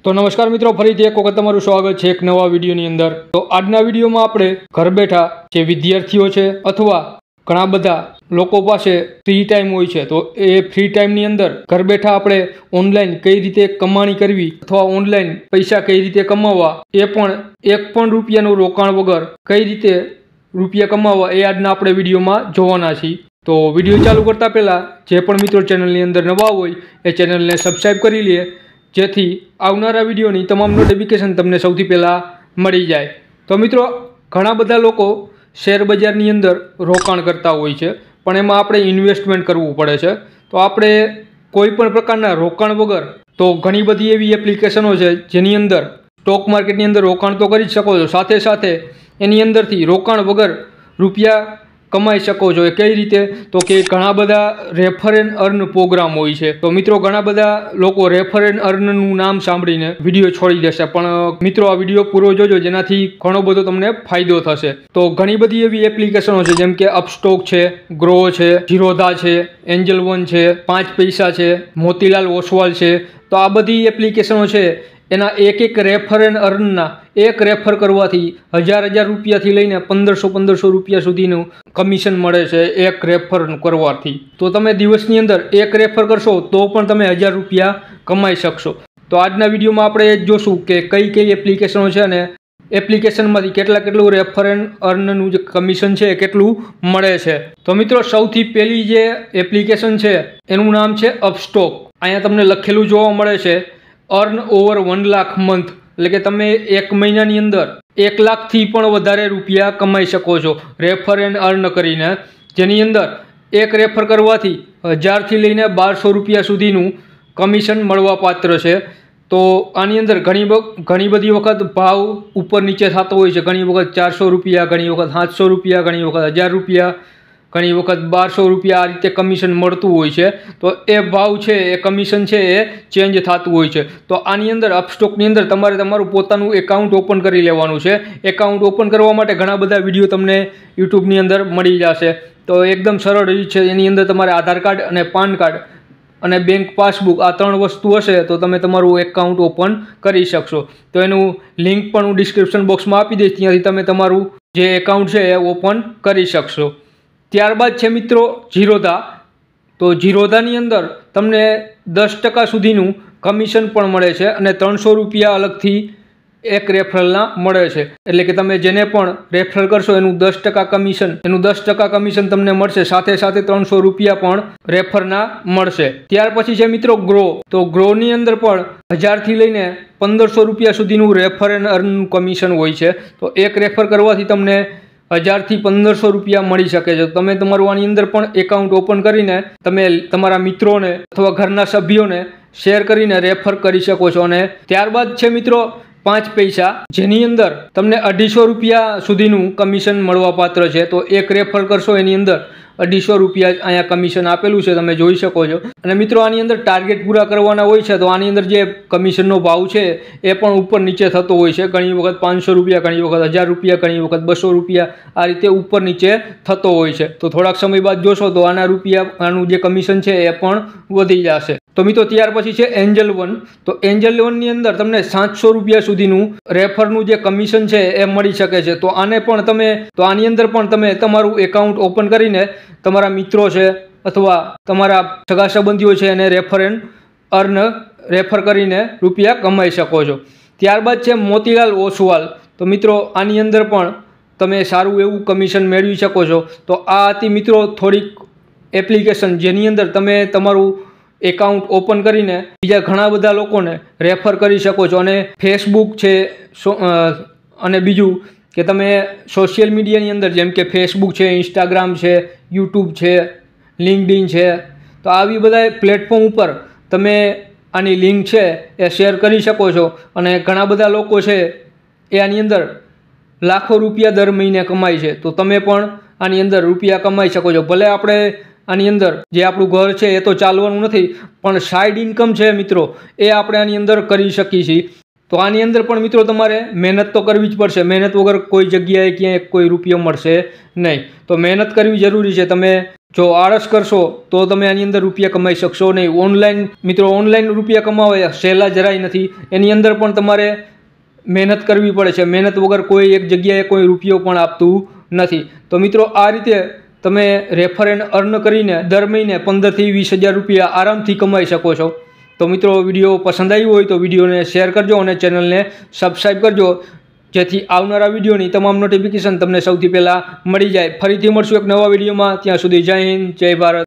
तो नमस्कार मित्रों, फरीथी एक वखत तमारुं स्वागत है एक नवा विडियोनी अंदर। तो आजना विडियोमां आपणे घर बैठा जे विद्यार्थीओ छे अथवा घणा बधा लोको पासे फ्री टाइम होय छे, तो ए फ्री टाइमनी अंदर घर बैठा आपणे ऑनलाइन कई रीते कमाणी करवी अथवा ऑनलाइन पैसा कई रीते कमावा, ए पण एक पण रूपियानुं रोकाण वगर कई रीते रूपिया कमावा ए आजना आपणे विडियोमां जोवाना छीए। तो विडियो चालू करता पहला जे पण मित्रों चेनलनी अंदर नवा होय ए चेनलने सब्सक्राइब करी ले, जेथी आवनारा विडियोनी तमाम नोटिफिकेशन तमने सौथी पहला मळी जाए। तो मित्रों घणा बधा लोको शेर बजारनी अंदर रोकाण करता होय छे, पण एमां आपणे इन्वेस्टमेंट करवुं पड़े छे। तो आपणे कोईपण प्रकारना रोकाण वगर तो घणी बधी एवी एप्लिकेशनो छे जेनी अंदर स्टॉक मार्केटनी अंदर रोकाण तो करी शको छो, साथे साथे एनी अंदरथी रोकाण वगर रूपिया कमाई शको छो। कई रीते तो कि घणा बधा रेफर एंड अर्न प्रोग्राम होय छे। तो मित्रों घणा बधा लोको रेफर एंड अर्ननुं नाम सांभळीने विडियो छोड़ी देशे, पण मित्रों आ विडियो पूरो जोजो जेनाथी घणो बधो तमने फायदो थशे। तो घणी बधी एवी एप्लिकेशनो छे जेम के अपस्टॉक छे, ग्रो छे, जीरोधा छे, एंजल वन छे, 5 पैसा छे, मोतीलाल ओसवाल छे। तो आ बधी एप्लिकेशनो छे एना एक एक रेफर एंड अर्नना एक रेफर करवाथी 1000 रूपिया थी लईने 1500 रूपिया सुधीनुं कमीशन मळे छे एक रेफर करवाथी। तो तमे दिवसनी अंदर एक रेफर करशो तो पण तमे 1000 रूपिया कमाई शकशो। तो आजना विडियोमां आपणे जोशुं के कई कई एप्लिकेशनो छे अने एप्लिकेशनमांथी केटલું रेफर एंड अर्ननुं जे कमीशन छे केटલું मळे छे। तो मित्रों सौथी पहेली जे एप्लिकेशन छे एनुं नाम छे अपस्टॉक। अहींया तमने लखेલું जोवा मळे छे अर्न ओवर 1 लाख मंथ, એટલે કે તમે એક મહિનાની અંદર 1 લાખથી પણ વધારે રૂપિયા કમાઈ શકો છો રેફર એન્ડ અર્ન કરીને, જેની અંદર એક રેફર કરવાથી 1000 થી લઈને 1200 રૂપિયા સુધીનું કમિશન મળવા પાત્ર છે। તો આની અંદર ઘણી બધી વખત ભાવ ઉપર નીચે થતો હોય છે, ઘણી વખત 400 રૂપિયા, ઘણી વખત 700 રૂપિયા, ઘણી વખત 1000 રૂપિયા, घणी वखत 1200 रूपिया आ रीते कमीशन मळतुं होय छे। तो ए भाव छे ए कमीशन छे ए चेन्ज थतुं होय छे। तो आनी अंदर अपस्टॉकनी अंदर तमारे तमारुं पोतानुं एकाउंट ओपन करी लेवानुं छे। एकाउंट ओपन करवा माटे घणा बधा विडियो तमने यूट्यूबनी अंदर मळी जशे। तो एकदम सरळ रीत छे, एनी अंदर तमारे आधार कार्ड अने पान कार्ड अने बैंक पासबुक आ 3 वस्तु हशे तो तमे तमारुं एकाउंट ओपन करी शकशो। तो एनुं लिंक पण हुं डिस्क्रिप्शन बॉक्समां आपी दईश, त्यांथी तमे तमारुं जे एकाउंट छे ए ओपन करी शकशो। त्यारबाद छे मित्रों जीरोधा। तो जीरोधानी अंदर तमने 10% सुधीनुं कमीशन पण मळे छे अने 300 रूपिया अलगथी एक रेफरलना मळे छे। एटले के तमे जेने पण रेफरल करशो एनुं 10% कमीशन तमने मळशे, साथे साथे 300 रूपिया पण रेफरना मळशे। त्यार पछी छे मित्रों ग्रो। तो ग्रोनी अंदर पण 1000 थी लईने 1500 रूपिया सुधीनुं रेफर एंड अर्न कमीशन होय छे। तो एक रेफर करवाथी तमने 1000 થી 1500 રૂપિયા મળી શકે છે। તમે તમારું આની અંદર પણ એકાઉન્ટ ઓપન કરીને તમે તમારા મિત્રોને અથવા ઘરના સભ્યોને શેર કરીને રેફર કરી શકો છો। અને ત્યારબાદ છે મિત્રો 5 પૈસા, જેની અંદર તમને 250 રૂપિયા સુધીનું કમિશન મળવા પાત્ર છે। તો એક રેફર કરશો એની અંદર 250 રૂપિયા અહીંયા કમિશન આપેલું છે, તમે જોઈ શકો છો। અને મિત્રો આની અંદર ટાર્ગેટ પૂરા કરવાના હોય છે, તો આની અંદર જે કમિશનનો ભાવ છે એ પણ ઉપર નીચે થતો હોય છે। ઘણી વખત 500 રૂપિયા, ઘણી વખત 1000 રૂપિયા, ઘણી વખત 200 રૂપિયા આ રીતે ઉપર નીચે થતો હોય છે। તો થોડાક સમય બાદ જોશો તો આનું જે કમિશન છે એ પણ વધી જશે। તો મિત્રો ત્યાર પછી છે એન્જલ વન। તો એન્જલ વનની અંદર તમને 700 રૂપિયા સુધીનું રેફરનું જે કમિશન છે એ મળી શકે છે। તો આને પણ તમે આની અંદર પણ તમે તમારું એકાઉન્ટ ઓપન કરીને તમારા મિત્રો છે અથવા તમારા સગા સંબંધીઓ છે એને રેફર એન્ડ અર્ન રેફર કરીને રૂપિયા કમાઈ શકો છો। ત્યારબાદ છે મોતીલાલ ઓસવાલ। તો મિત્રો આની અંદર પણ તમે સારું એવું કમિશન મેળવી શકો છો। તો આ હતી મિત્રો થોડીક એપ્લિકેશન જેની અંદર તમે તમારું એકાઉન્ટ ઓપન કરીને બીજા ઘણા બધા લોકોને રેફર કરી શકો છો। અને ફેસબુક છે અને બીજું કે તમે સોશિયલ મીડિયાની અંદર જેમ કે ફેસબુક છે, ઇન્સ્ટાગ્રામ છે, યુટ્યુબ છે, લિંક્ડઇન છે, તો આવી બધા પ્લેટફોર્મ ઉપર તમે આની લિંક છે એ શેર કરી શકો છો। અને ઘણા બધા લોકો છે એ આની અંદર લાખો રૂપિયા દર મહિને કમાય છે। તો તમે પણ આની અંદર રૂપિયા કમાઈ શકો છો। ભલે આપણે આની અંદર જે આપણું ઘર છે એ તો ચાલવાનું નથી, પણ સાઇડ ઇન્કમ છે મિત્રો એ આપણે આની અંદર કરી શકીએ છીએ। તો આની અંદર પણ મિત્રો તમારે મહેનત તો કરવી જ પડશે। મહેનત વગર કોઈ જગ્યાએ ક્યાંય કોઈ રૂપિયો મળશે નહીં। તો મહેનત કરવી જરૂરી છે। તમે જો આળસ કરશો તો તમે આની અંદર રૂપિયા કમાઈ શકશો નહીં. ઓનલાઈન મિત્રો, ઓનલાઈન રૂપિયા કમાવા સહેલા જરાય નથી. એની અંદર પણ તમારે મહેનત કરવી પડે છે. મહેનત વગર કોઈ એક જગ્યાએ કોઈ રૂપિયો પણ આપતું નથી. તો મિત્રો, આ રીતે તમે રેફર એન્ડ અર્ન કરીને દર મહિને 15 થી 20,000 રૂપિયા આરામથી કમાઈ શકો છો. તો મિત્રો, વિડીયો પસંદ આવ્યો હોય તો વિડીયોને શેર કરજો અને ચેનલને સબસ્ક્રાઈબ કરજો, જેથી આવનારા વિડીયોની તમામ નોટિફિકેશન તમને સૌથી પહેલાં મળી જાય. ફરીથી મળશું એક નવા વિડીયોમાં. ત્યાં સુધી જય હિન્દ, જય ભારત.